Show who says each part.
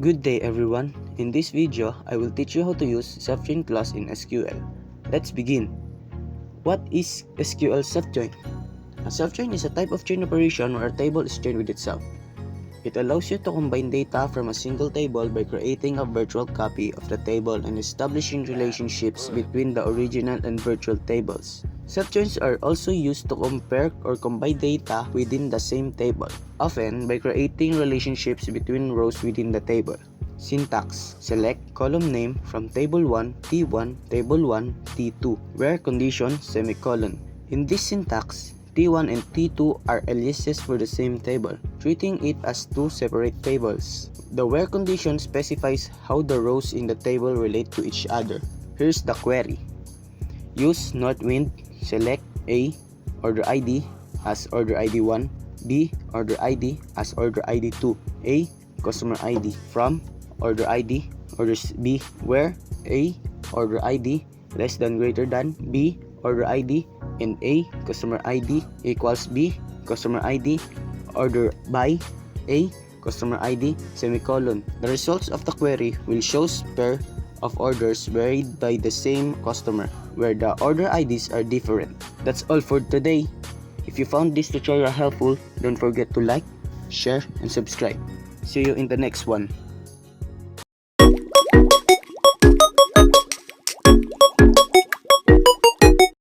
Speaker 1: Good day everyone. In this video, I will teach you how to use self join clause in SQL. Let's begin. What is SQL self join? A self join is a type of join operation where a table is joined with itself. It allows you to combine data from a single table by creating a virtual copy of the table and establishing relationships between the original and virtual tables. Self-joins are also used to compare or combine data within the same table, often by creating relationships between rows within the table. Syntax: select column name from table 1, T1, table 1, T2, where condition semicolon. In this syntax, T1 and T2 are aliases for the same table, treating it as two separate tables. The where condition specifies how the rows in the table relate to each other. Here's the query. Use Northwind, select A, order ID as order ID 1, B, order ID as order ID 2, A, customer ID, from order ID, orders B, where A, order ID less than greater than B, order ID, and A, customer ID equals B, customer ID, order by A, customer ID, semicolon. The results of the query will show pair of orders varied by the same customer, where the order IDs are different. That's all for today. If you found this tutorial helpful, don't forget to like, share, and subscribe. See you in the next one.